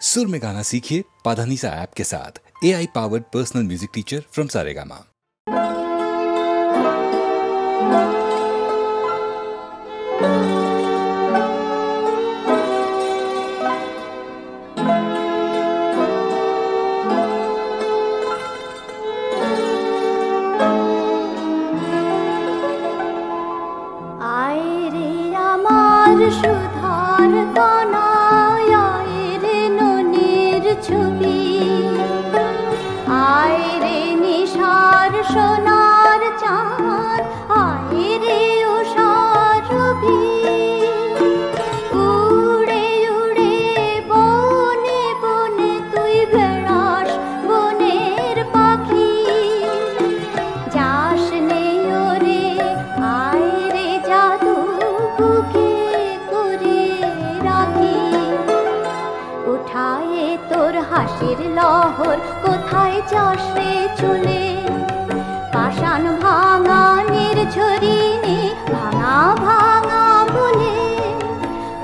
सुर में गाना सीखिए पाधानीसा ऐप के साथ। AI powered personal music teacher from Saregama. সুধার কণায় আয় রে ননির ছবি, আয় রে নিশার সোনার চাঁদ, আয় রে উষার রবি। উড়ে উড়ে বনে বনে তুই বেড়াস বনের পাখি, যাস নে ওরে আয় রে জাদু বুকে উঠায়ে তোর হাসির লহর, কোথায় যাস রে চলে? পাষাণ ভাঙা নির্ঝরিণী ভাঙা ভাঙা বলে,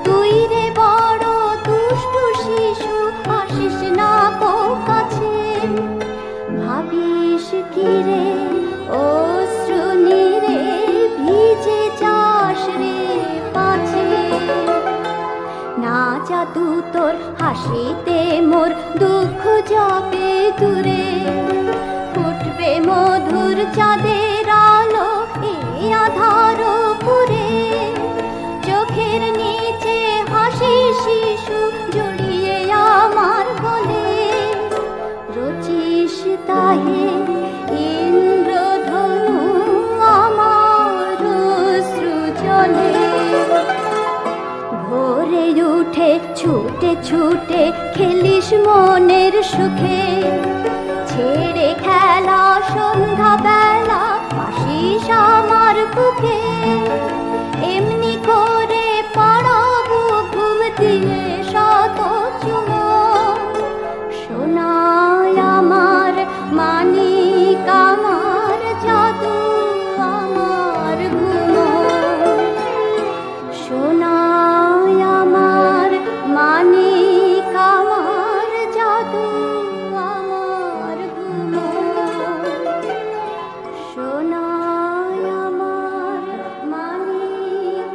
তুই রে বড় দুষ্টু শিশু আসিস না কো কাছে। ভাবিস কি রে অশ্রু নীরে ভিজে যাস রে পাছে। না জাদু তোর হাসিতে মোর দুঃখ যাবে দূরে, ফুটবে মধুর চাঁদের আলো এই আধার পুরে। চোখের নিচে হাসি শিশু জড়িয়ে আমার গলে, রচিস তাহে ইন্দ্রধনু আমার অশ্রু জলে। ভোরে উঠে ছুটে ছুটে খেলিস মনের সুখে, ছেড়ে খেলা সন্ধ্যা বেলা আসিস আমার বুকে। এমনি করে পাড়াবো ঘুম দিয়ে শত চুমো, সোনায় আমার মানিক আমার জাদু আমার ঘুমো। সোনায় আমার মানিক আমার জাদু আমার ঘুমো, সোনায় আমার মানিক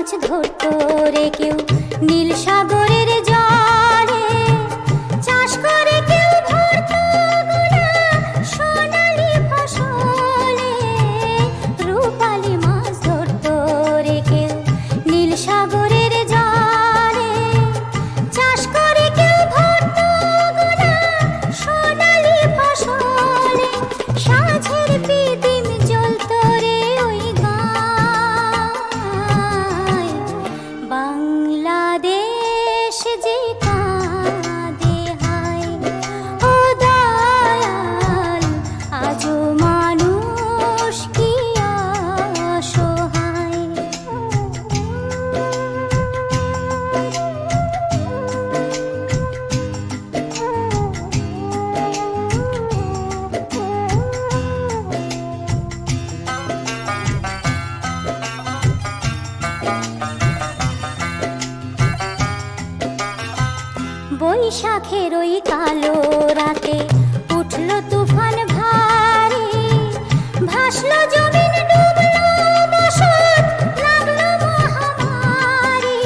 মাছ ধরতো রে কেউ নীল সাগরের জলে, চাষ করে কেউ ভরতো গোনা সোনালি ফসলে। রূপালি মাছ ধরতো রে কেউ নীল সাগরের জলে, চাষ করে কেউ ভরতো গোনা সোনালি ফসলে। সাঁঝের পিদিম জ্বলতো রে ওই গায়, বাংলাদেশ যে কাঁদে হায়। ও দয়াল আজও মানুষ কি অসহায়। বৈশাখের ওই কালো রাতে উঠলো তুফান ভারী, ভাসলো জমিন ডুবলো বসত লাগলো মহামারী।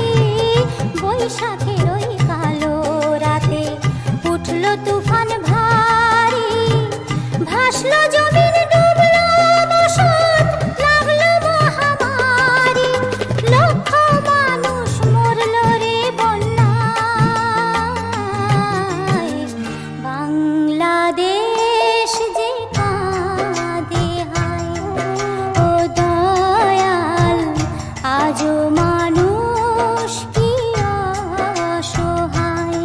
বৈশাখের ওই কালো রাতে উঠলো তুফান ভারী, ভাসলো জমিন ডুবলো বসত লাগলো মহামারী। লক্ষ মানুষ মরলো রে বন্যায়, বাংলাদেশ যে কাঁদে হায়। ও দয়াল আজও মানুষ কি অসহায়।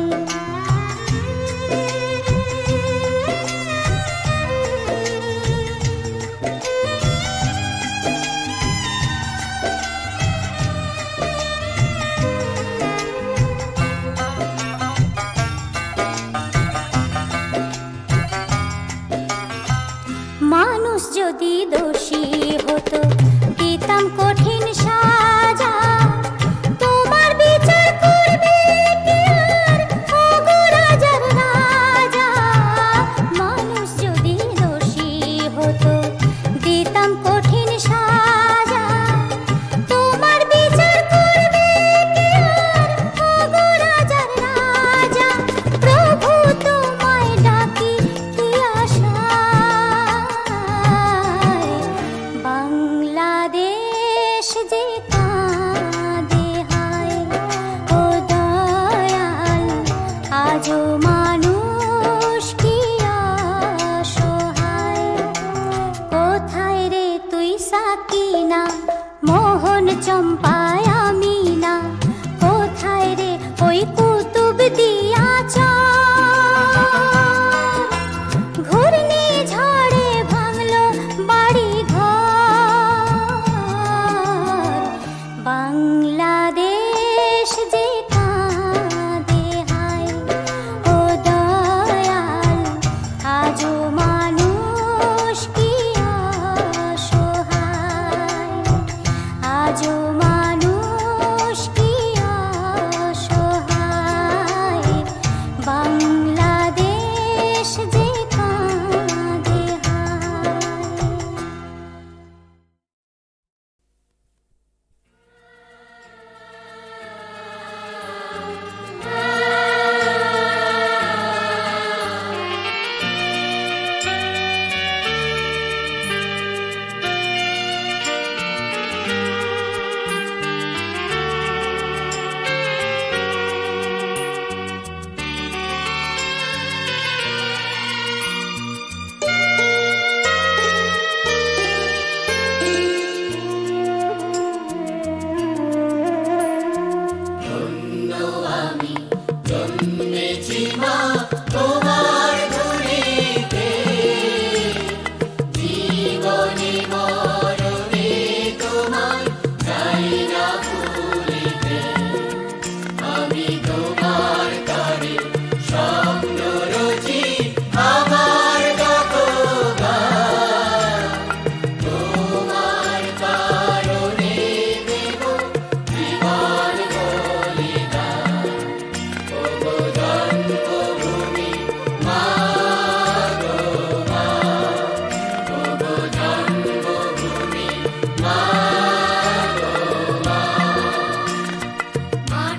মানুষ যদি দোষী হতো দিতাম কঠিন সাজা, তোমার বিচার করবে কে আর ওগো রাজার রাজা। মানুষ যদি দোষী হতো দিতাম কঠিন সাজা, তোমার বিচার করবে কে আর ওগো রাজার রাজা। প্রভু তোমায় ডাকি কি আশায়,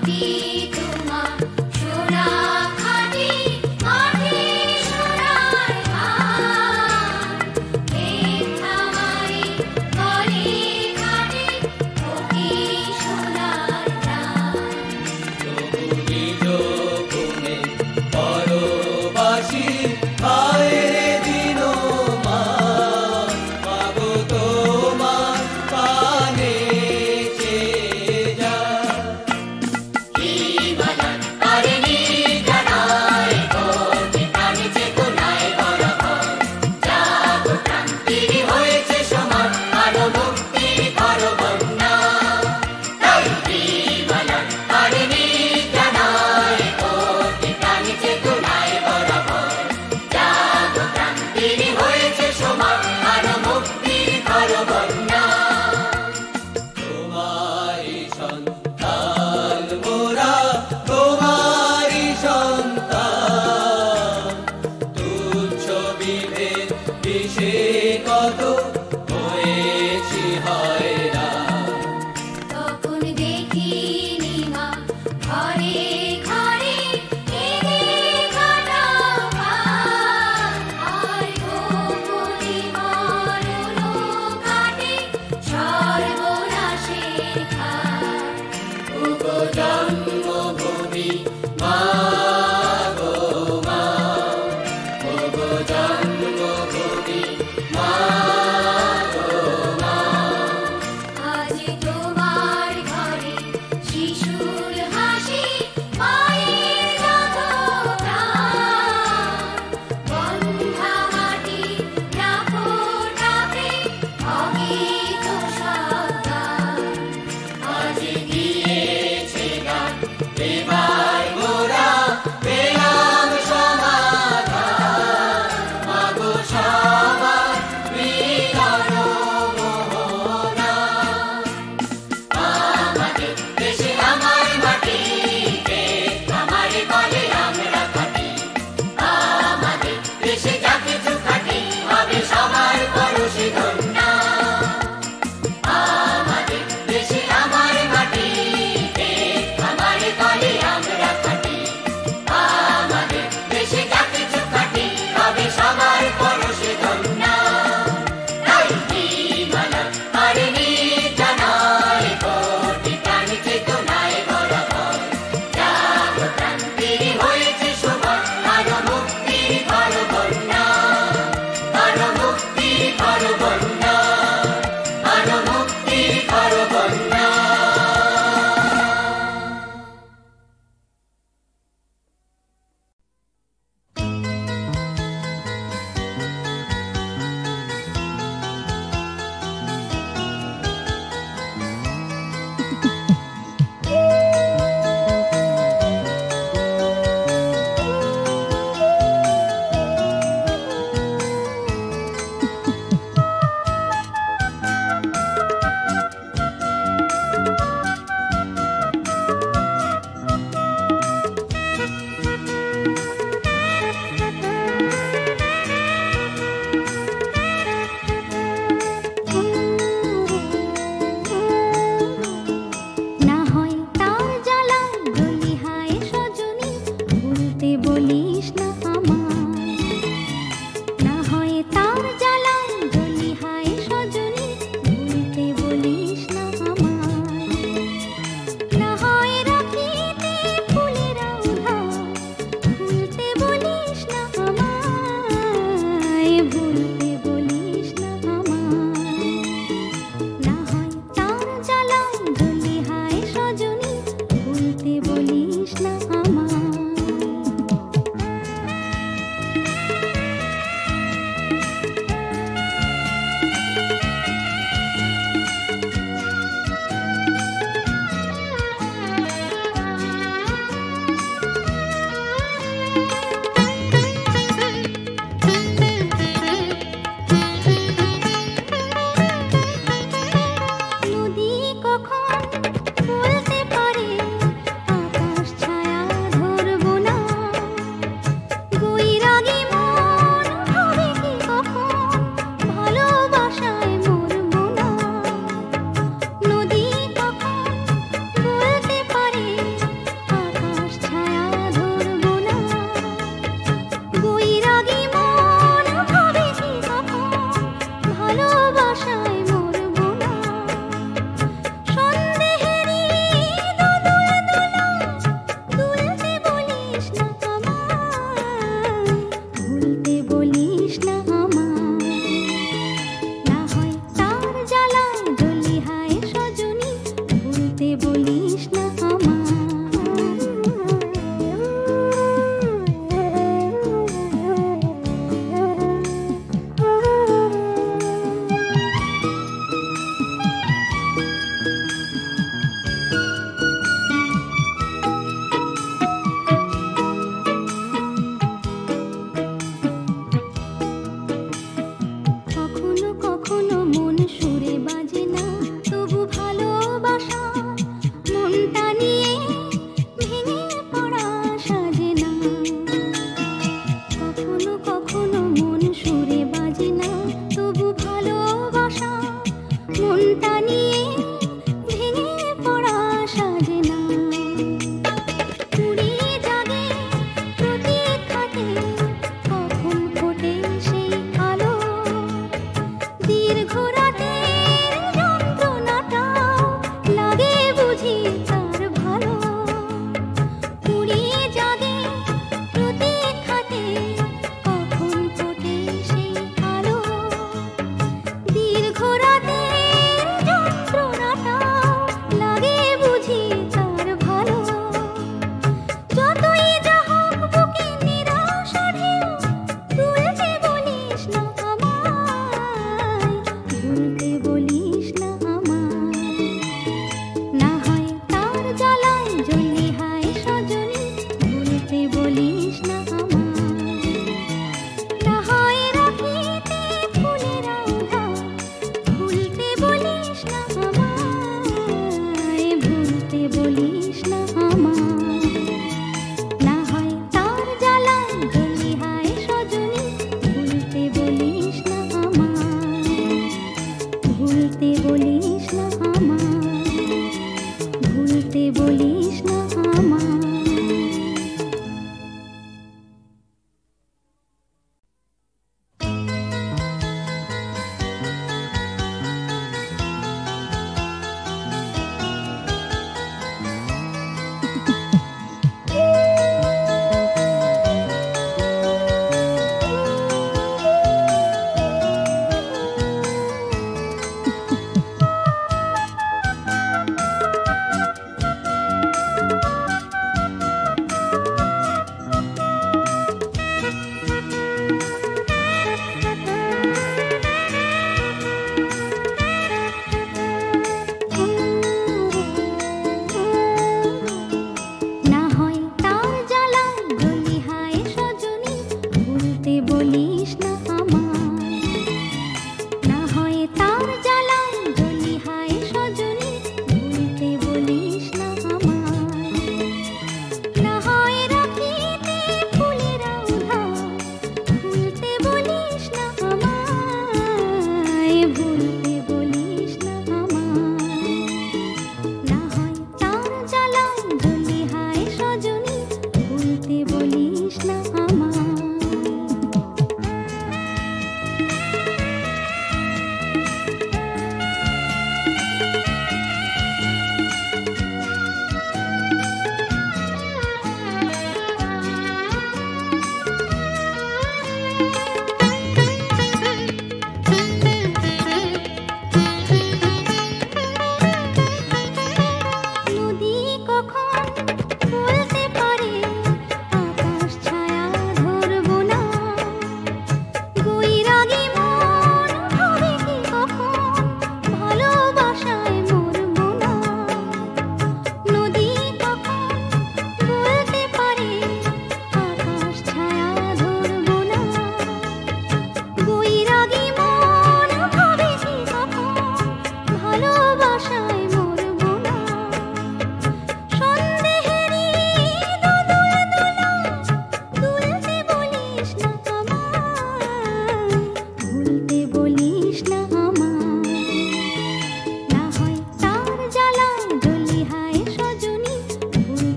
He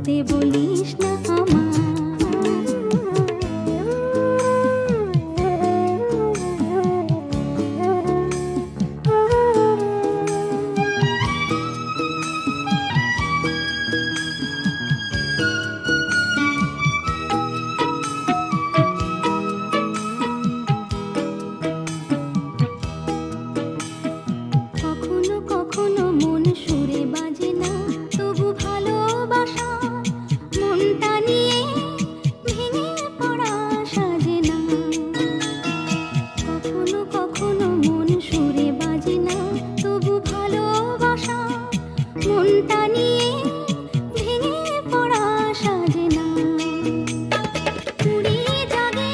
ভুলতে বলিস না আমায়। কখনো কখনো মন সুরে বাজে না, তবু ভালোবাসা মনটা নিয়ে ভেঙে পড়া সাজে না। কখনো কখনো মন সুরে বাজে না, তবু ভালোবাসা মনটা নিয়ে ভেঙে পড়া সাজে না। কুড়িয়ে জাগে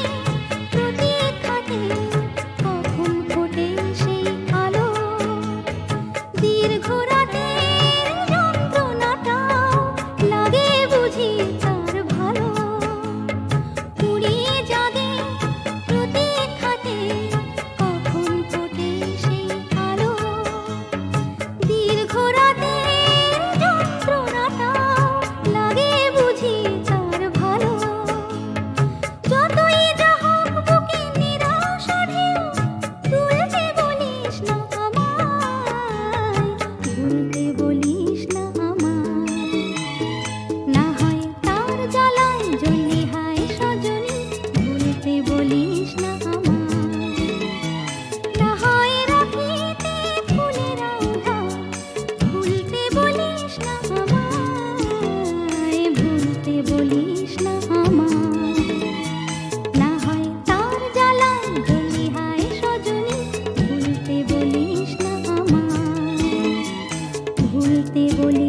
প্রতীক্ষাতে, কখন ফোটে সেই আলো। দীর্ঘ রাতের যন্ত্রণাটাও লাগে বুঝি তার ভালো। কুড়িয়ে জাগে প্রতীক্ষাতে, কখন ফোটে সেই আলো। দীর্ঘ রাতের যন্ত্রণাটাও লাগে বুঝি তার ভালো। যতই যা হোক বুকে নিরাশা ঢেউ, তুলতে বলিস না আমায়, ভুলতে বলিস না আমায়। না হয় তার জ্বালায় জ্বলি হায় সজনী, ভুলতে বলিস না আমায়। না হয় রাখিতে ফুলের আওড়া, ভুলতে বলিস না আমায়, ভুলতে বলিস না আমায়। না হয় তার জ্বালায় জ্বলি হায় সজনী, ভুলতে বলিস না আমায়, ভুলতে বলিস